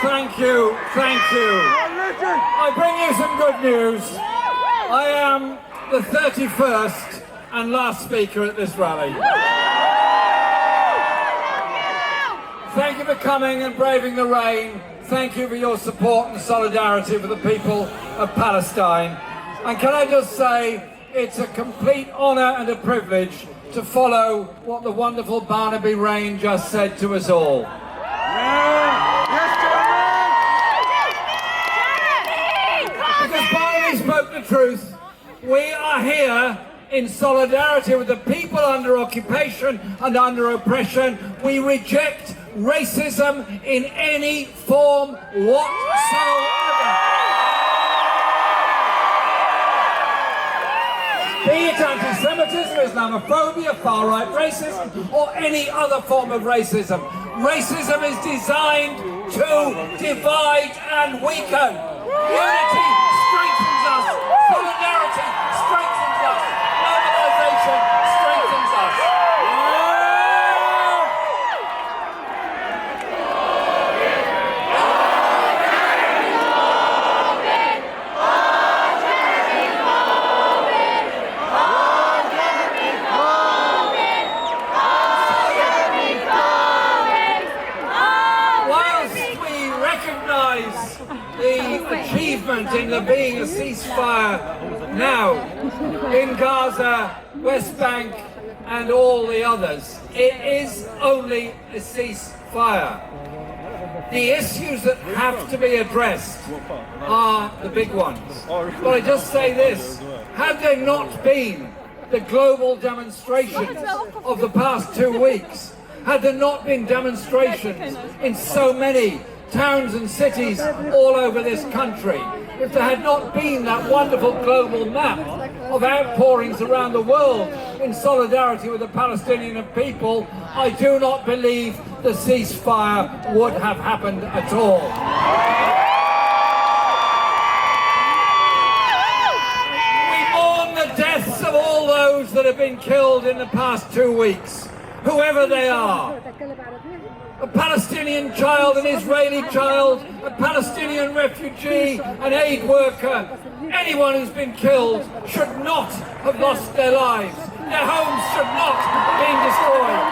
Thank you, thank you. I bring you some good news. I am the 31st and last speaker at this rally. Thank you for coming and braving the rain. Thank you for your support and solidarity for the people of Palestine. And can I just say, it's a complete honour and a privilege to follow what the wonderful Barnaby Rain just said to us all. Because Barnaby spoke the truth. We are here in solidarity with the people under occupation and under oppression. We reject racism in any form whatsoever. Be it anti-Semitism, Islamophobia, far-right racism, or any other form of racism. Racism is designed to divide and weaken. Unity strengthens us. Solidarity strengthens us. Mobilization strengthens us. The achievement in there being a ceasefire now in Gaza, West Bank and all the others. It is only a ceasefire. The issues that have to be addressed are the big ones. But I just say this, had there not been the global demonstrations of the past 2 weeks, had there not been demonstrations in so many towns and cities all over this country, if there had not been that wonderful global map of outpourings around the world in solidarity with the Palestinian people, I do not believe the ceasefire would have happened at all. We mourn the deaths of all those that have been killed in the past 2 weeks, whoever they are. A Palestinian child, an Israeli child, a Palestinian refugee, an aid worker, anyone who's been killed should not have lost their lives. Their homes should not have been destroyed.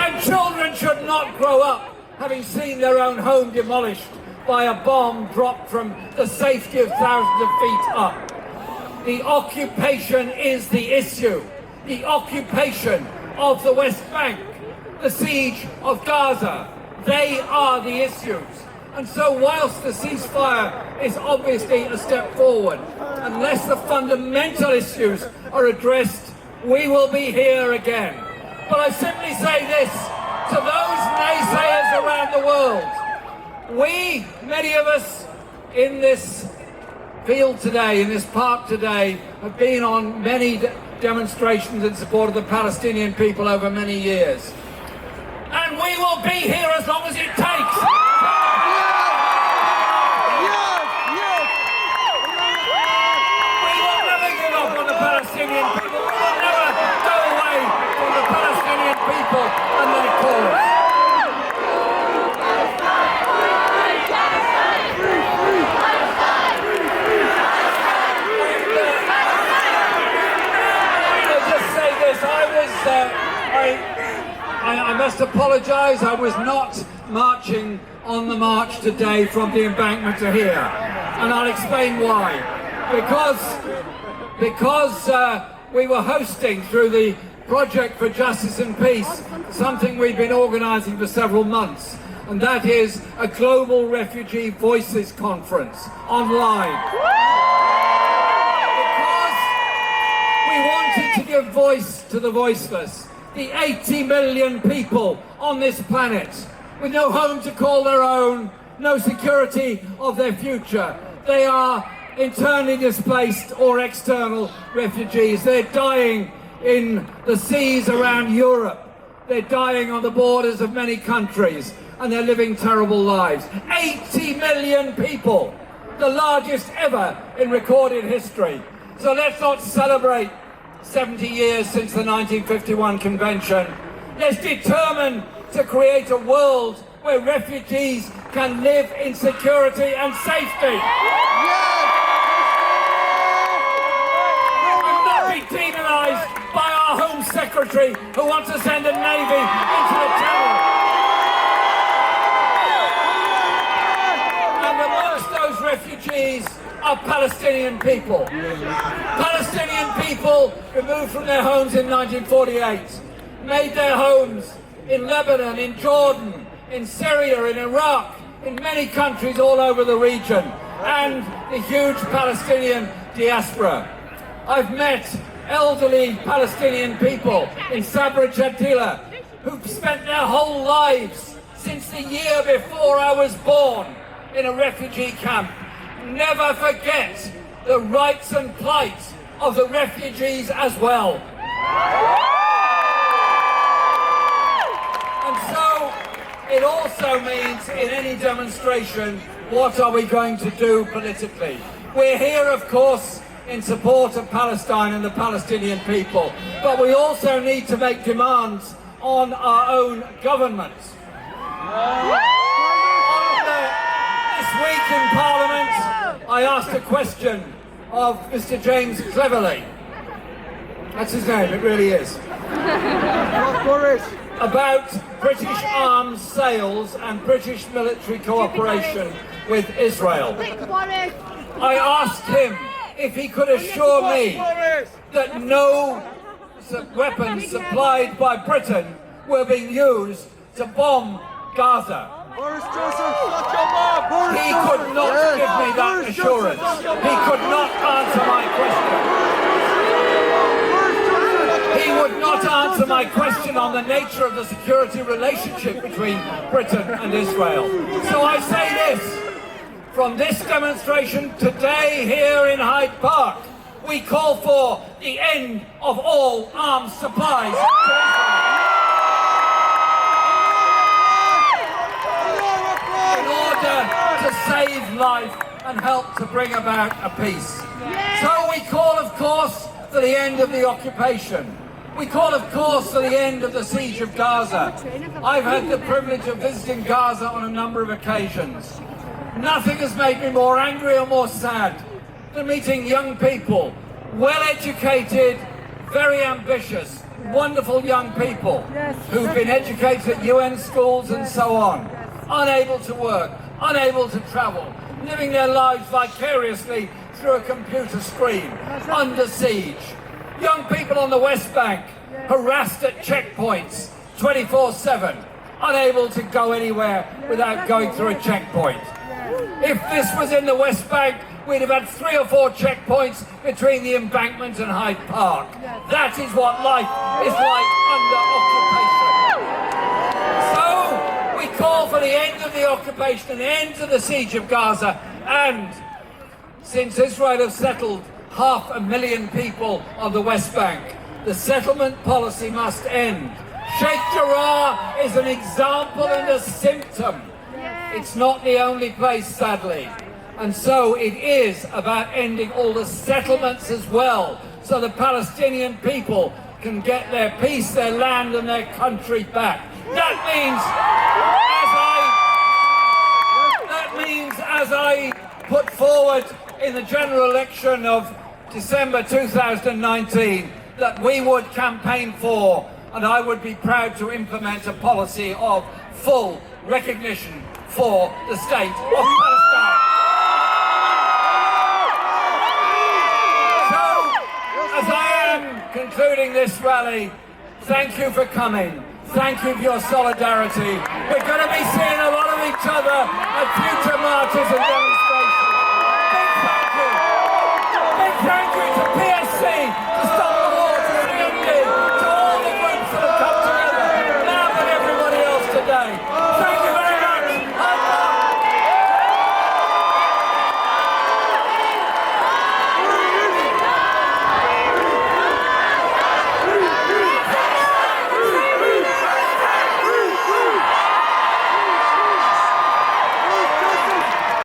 And children should not grow up having seen their own home demolished by a bomb dropped from the safety of thousands of feet up. The occupation is the issue. The occupation of the West Bank, the siege of Gaza, they are the issues. And so whilst the ceasefire is obviously a step forward, unless the fundamental issues are addressed, we will be here again. But I simply say this to those naysayers around the world. We, many of us in this field today, in this park today, have been on many demonstrations in support of the Palestinian people over many years. And we will be here as long as it takes. We will never give up on the Palestinian people. We will never go away from the Palestinian people and their cause. I must apologise, I was not marching on the march today from the embankment to here, and I'll explain why. Because we were hosting through the Project for Justice and Peace something we've been organising for several months, and that is a Global Refugee Voices Conference online. Because we wanted to give voice to the voiceless. The 80 million people on this planet with no home to call their own, no security of their future. They are internally displaced or external refugees. They're dying in the seas around Europe. They're dying on the borders of many countries, and they're living terrible lives. 80 million people, the largest ever in recorded history. So let's not celebrate 70 years since the 1951 convention. Let's determine to create a world where refugees can live in security and safety. And not be demonised by our Home Secretary who wants to send a navy into the Channel. And amongst those refugees are Palestinian people. Palestinian people removed from their homes in 1948, made their homes in Lebanon, in Jordan, in Syria, in Iraq, in many countries all over the region, and the huge Palestinian diaspora. I've met elderly Palestinian people in Sabra Jatila who've spent their whole lives since the year before I was born in a refugee camp. Never forget the rights and plight of the refugees as well. And so it also means in any demonstration, what are we going to do politically? We're here, of course, in support of Palestine and the Palestinian people, but we also need to make demands on our own governments. This week in Parliament, I asked a question of Mr. James Cleverly. That's his name, it really is. About British arms sales and British military cooperation with Israel. I asked him if he could assure me that no weapons supplied by Britain were being used to bomb Gaza. He could not give me that assurance. He could not answer my question. He would not answer my question on the nature of the security relationship between Britain and Israel. So I say this, from this demonstration today here in Hyde Park, we call for the end of all arms supplies to Israel. To save life and help to bring about a peace. So we call, of course, for the end of the occupation. We call, of course, for the end of the siege of Gaza. I've had the privilege of visiting Gaza on a number of occasions. Nothing has made me more angry or more sad than meeting young people, well-educated, very ambitious, wonderful young people who've been educated at UN schools and so on, unable to work, unable to travel, living their lives vicariously through a computer screen, under siege. Young people on the West Bank, harassed at checkpoints 24/7, unable to go anywhere without going through a checkpoint. If this was in the West Bank, we'd have had 3 or 4 checkpoints between the embankment and Hyde Park. That is what life is like under occupation. So, we call for the end of the occupation and the end of the siege of Gaza. And since Israel has settled 500,000 people on the West Bank, the settlement policy must end. Sheikh Jarrah is an example and a symptom. It's not the only place, sadly. And so it is about ending all the settlements as well, so the Palestinian people can get their peace, their land and their country back. That means, as I put forward in the general election of December 2019, that we would campaign for, and I would be proud to implement, a policy of full recognition for the state of Palestine. So, as I am concluding this rally, thank you for coming. Thank you for your solidarity. We're going to be seeing a lot of each other at future marches and demonstrations. Big thank you. Big thank you to PSC